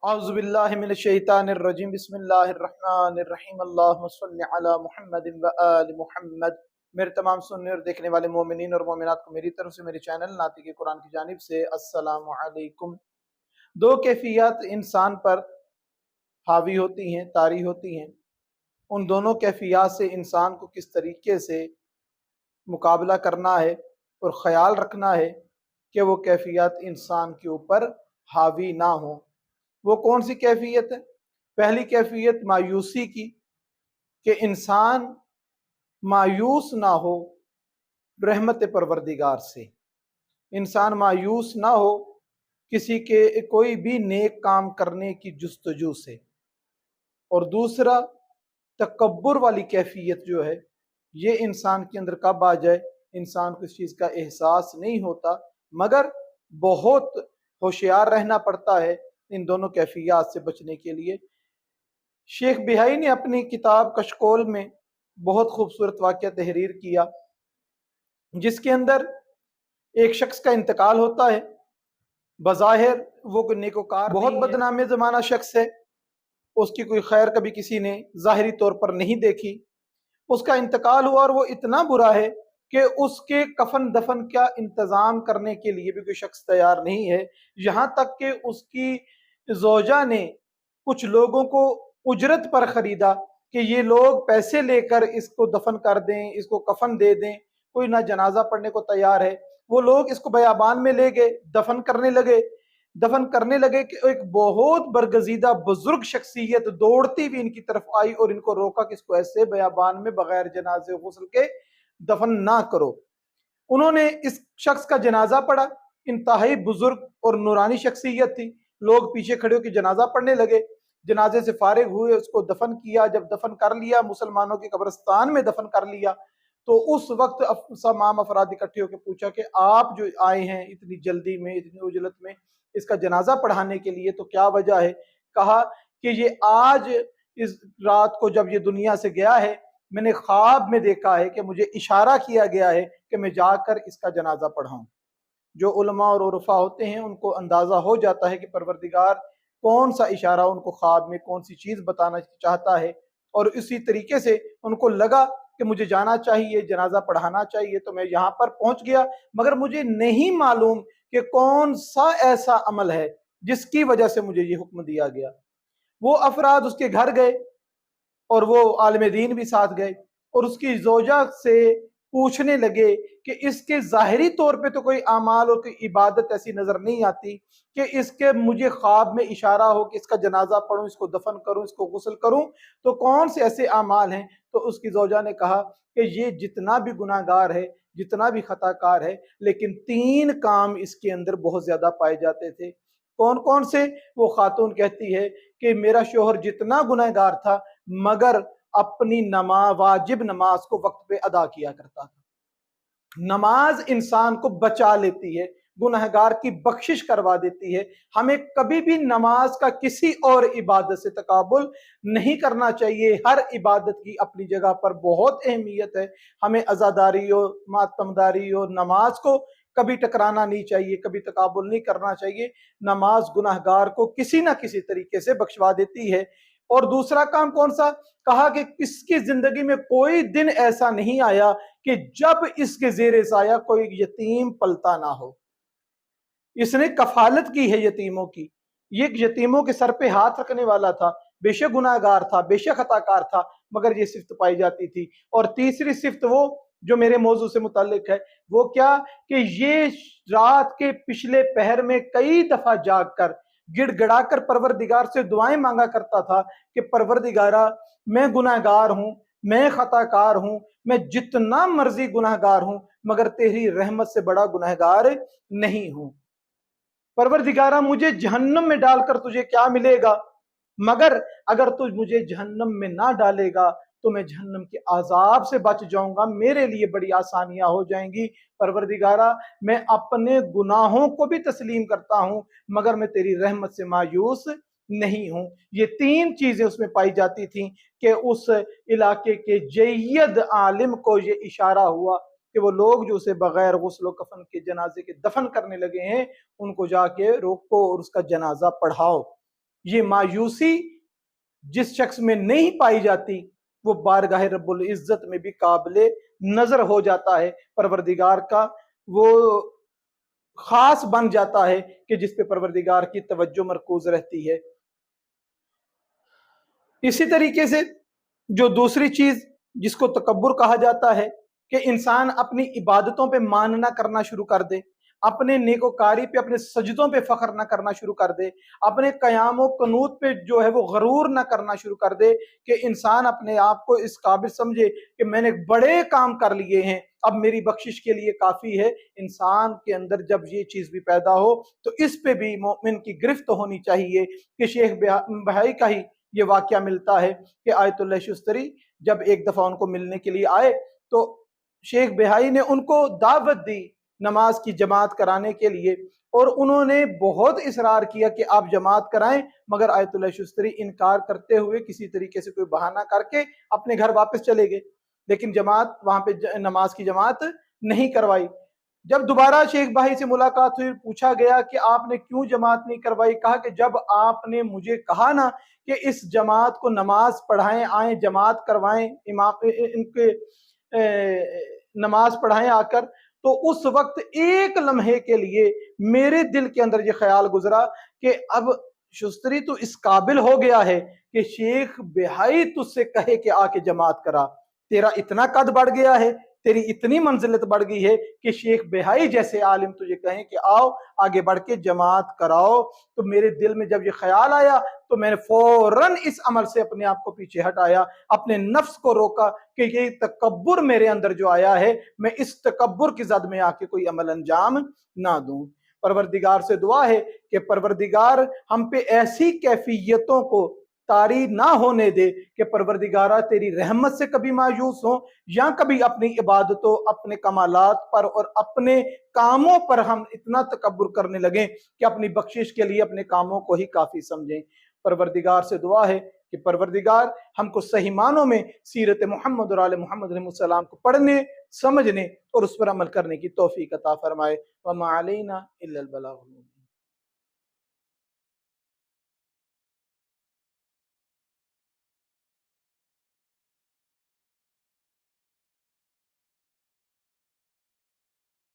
اعوذ باللہ من الشیطان الرجیم بسم اللہ الرحمن الرحیم اللہم صلی علی محمد و آل محمد۔ میرے تمام سننے اور دیکھنے والے مومنین اور مومنات کو میری طرف سے میرے چینل ناطق قرآن کی جانب سے السلام علیکم۔ دو کیفیات انسان پر حاوی ہوتی ہیں، طاری ہوتی ہیں۔ ان دونوں کیفیات سے انسان کو کس طریقے سے مقابلہ کرنا ہے اور خیال رکھنا ہے کہ وہ کیفیات انسان کے اوپر حاوی نہ ہوں۔ وہ کون سی کیفیت ہے؟ پہلی کیفیت مایوسی کی، کہ انسان مایوس نہ ہو رحمت پروردگار سے، انسان مایوس نہ ہو کسی کے کوئی بھی نیک کام کرنے کی جستجو سے۔ اور دوسرا تکبر والی کیفیت جو ہے، یہ انسان کے اندر کب آ جائے؟ انسان کو اس چیز کا احساس نہیں ہوتا، مگر بہت ہوشیار رہنا پڑتا ہے ان دونوں کیفیات سے بچنے کے لیے۔ شیخ بہائی نے اپنی کتاب کشکول میں بہت خوبصورت واقعہ تحریر کیا، جس کے اندر ایک شخص کا انتقال ہوتا ہے۔ بظاہر وہ نیکوکار بہت بدنام زمانہ شخص ہے، اس کی کوئی خیر کبھی کسی نے ظاہری طور پر نہیں دیکھی۔ اس کا انتقال ہوا اور وہ اتنا برا ہے کہ اس کے کفن دفن کا انتظام کرنے کے لیے بھی کوئی شخص تیار نہیں ہے۔ یہاں تک کہ اس کی زوجہ نے کچھ لوگوں کو اجرت پر خریدا کہ یہ لوگ پیسے لے کر اس کو دفن کر دیں، اس کو کفن دے دیں، کوئی نہ جنازہ پڑھنے کو تیار ہے۔ وہ لوگ اس کو بیابان میں لے گئے، دفن کرنے لگے کہ ایک بہت برگزیدہ بزرگ شخصیت دوڑتی بھی ان کی طرف آئی اور ان کو روکا کہ اس کو ایسے بیابان میں بغیر جنازے غسل کے دفن نہ کرو۔ انہوں نے اس شخص کا جنازہ پڑھا، انتہائی بزرگ اور نورانی شخصیت تھی۔ لوگ پیچھے کھڑے ہو کے جنازہ پڑھنے لگے، جنازے سے فارغ ہوئے، اس کو دفن کیا۔ جب دفن کر لیا، مسلمانوں کے قبرستان میں دفن کر لیا، تو اس وقت تمام افراد اکٹھے ہو کے پوچھا کہ آپ جو آئے ہیں اتنی جلدی میں، اتنی عجلت میں اس کا جنازہ پڑھانے کے لیے، تو کیا وجہ ہے؟ کہا کہ یہ آج اس رات کو جب یہ دنیا سے گیا ہے، میں نے خواب میں دیکھا ہے کہ مجھے اشارہ کیا گیا ہے کہ میں جا کر اس کا جنازہ پڑھاؤں۔ جو علماء اور عرفاء ہوتے ہیں ان کو اندازہ ہو جاتا ہے کہ پروردگار کون سا اشارہ ان کو خواب میں کون سی چیز بتانا چاہتا ہے، اور اسی طریقے سے ان کو لگا کہ مجھے جانا چاہیے، جنازہ پڑھانا چاہیے، تو میں یہاں پر پہنچ گیا، مگر مجھے نہیں معلوم کہ کون سا ایسا عمل ہے جس کی وجہ سے مجھے یہ حکم دیا گیا۔ وہ افراد اس کے گھر گئے اور وہ عالم دین بھی ساتھ گئے، اور اس کی زوجہ سے پوچھنے لگے کہ اس کے ظاہری طور پہ تو کوئی اعمال اور کوئی عبادت ایسی نظر نہیں آتی کہ اس کے مجھے خواب میں اشارہ ہو کہ اس کا جنازہ پڑھوں، اس کو دفن کروں، اس کو غسل کروں، تو کون سے ایسے اعمال ہیں؟ تو اس کی زوجہ نے کہا کہ یہ جتنا بھی گناہ گار ہے، جتنا بھی خطا کار ہے، لیکن 3 کام اس کے اندر بہت زیادہ پائے جاتے تھے۔ کون کون سے؟ وہ خاتون کہتی ہے کہ میرا شوہر جتنا گناہ گار تھا، مگر اپنی واجب نماز کو وقت پہ ادا کیا کرتا تھا۔ نماز انسان کو بچا لیتی ہے، گنہگار کی بخشش کروا دیتی ہے۔ ہمیں کبھی بھی نماز کا کسی اور عبادت سے تقابل نہیں کرنا چاہیے۔ ہر عبادت کی اپنی جگہ پر بہت اہمیت ہے۔ ہمیں عزاداری اور ماتمداری اور نماز کو کبھی ٹکرانا نہیں چاہیے، کبھی تقابل نہیں کرنا چاہیے۔ نماز گنہگار کو کسی نہ کسی طریقے سے بخشوا دیتی ہے۔ اور دوسرا کام کون سا؟ کہا کہ اس کی زندگی میں کوئی دن ایسا نہیں آیا کہ جب اس کے زیر سایہ کوئی یتیم پلتا نہ ہو۔ اس نے کفالت کی ہے یتیموں کی، یہ یتیموں کے سر پہ ہاتھ رکھنے والا تھا۔ بے شک گناہ گار تھا، بے شک خطا کار تھا، مگر یہ صفت پائی جاتی تھی۔ اور تیسری صفت وہ جو میرے موضوع سے متعلق ہے، وہ کیا کہ یہ رات کے پچھلے پہر میں کئی دفعہ جاگ کر گڑ گڑا کر پروردگار سے دعائیں مانگا کرتا تھا کہ پروردگارہ، میں گناہ گار ہوں، میں خطا کار ہوں، میں جتنا مرضی گناہ گار ہوں، مگر تیری رحمت سے بڑا گناہ گار نہیں ہوں۔ پروردگارہ، مجھے جہنم میں ڈال کر تجھے کیا ملے گا؟ مگر اگر تو مجھے جہنم میں نہ ڈالے گا تو میں جہنم کے عذاب سے بچ جاؤں گا، میرے لیے بڑی آسانیاں ہو جائیں گی۔ پروردگارہ، میں اپنے گناہوں کو بھی تسلیم کرتا ہوں، مگر میں تیری رحمت سے مایوس نہیں ہوں۔ یہ 3 چیزیں اس میں پائی جاتی تھیں کہ اس علاقے کے جید عالم کو یہ اشارہ ہوا کہ وہ لوگ جو اسے بغیر غسل و کفن کے جنازے کے دفن کرنے لگے ہیں، ان کو جا کے روکو اور اس کا جنازہ پڑھاؤ۔ یہ مایوسی جس شخص میں نہیں پائی جاتی وہ بارگاہ رب العزت میں بھی قابل نظر ہو جاتا ہے، پروردگار کا وہ خاص بن جاتا ہے کہ جس پہ پروردگار کی توجہ مرکوز رہتی ہے۔ اسی طریقے سے جو دوسری چیز جس کو تکبر کہا جاتا ہے کہ انسان اپنی عبادتوں پہ مان نہ کرنا شروع کر دے، اپنے نیکوکاری پہ، اپنے سجدوں پہ فخر نہ کرنا شروع کر دے، اپنے قیام و قنوت پہ جو ہے وہ غرور نہ کرنا شروع کر دے کہ انسان اپنے آپ کو اس قابل سمجھے کہ میں نے بڑے کام کر لیے ہیں، اب میری بخشش کے لیے کافی ہے۔ انسان کے اندر جب یہ چیز بھی پیدا ہو تو اس پہ بھی مومن کی گرفت ہونی چاہیے کہ شیخ بہائی کا ہی یہ واقعہ ملتا ہے کہ آیت اللہ شستری جب ایک دفعہ ان کو ملنے کے لیے آئے تو شیخ بہائی نے ان کو دعوت دی نماز کی جماعت کرانے کے لیے، اور انہوں نے بہت اصرار کیا کہ آپ جماعت کرائیں، مگر آیت اللہ شستری انکار کرتے ہوئے کسی طریقے سے کوئی بہانہ کر کے اپنے گھر واپس چلے گئے، لیکن جماعت وہاں پہ نماز کی جماعت نہیں کروائی۔ جب دوبارہ شیخ بھائی سے ملاقات ہوئی، پوچھا گیا کہ آپ نے کیوں جماعت نہیں کروائی؟ کہا کہ جب آپ نے مجھے کہا نا کہ اس جماعت کو نماز پڑھائیں، آئیں جماعت کروائیں، امام ان کے نماز پڑھائیں آ کر، تو اس وقت ایک لمحے کے لیے میرے دل کے اندر یہ خیال گزرا کہ اب شستری تو اس قابل ہو گیا ہے کہ شیخ بہائی تجھ سے کہے کہ آ کے جماعت کرا، تیرا اتنا قد بڑھ گیا ہے، تیری اتنی منزلت بڑھ گئی ہے کہ شیخ بہائی جیسے عالم تجھے کہیں کہ آؤ آگے بڑھ کے جماعت کراؤ۔ تو میرے دل میں جب یہ خیال آیا تو میں نے فوراً اس عمل سے اپنے آپ کو پیچھے ہٹایا، اپنے نفس کو روکا کہ یہ تکبر میرے اندر جو آیا ہے میں اس تکبر کی زد میں آ کے کوئی عمل انجام نہ دوں۔ پروردگار سے دعا ہے کہ پروردگار ہم پہ ایسی کیفیتوں کو طاری نہ ہونے دے کہ پروردگارہ تیری رحمت سے کبھی مایوس ہوں یا کبھی اپنی عبادتوں، اپنے کمالات پر اور اپنے کاموں پر ہم اتنا تکبر کرنے لگیں کہ اپنی بخشش کے لیے اپنے کاموں کو ہی کافی سمجھیں۔ پروردگار سے دعا ہے کہ پروردگار ہم کو صحیح معنوں میں سیرت محمد اور آل محمد علیہ السلام کو پڑھنے، سمجھنے اور اس پر عمل کرنے کی توفیق عطا فرمائے۔ وما علینا الا البلاغ۔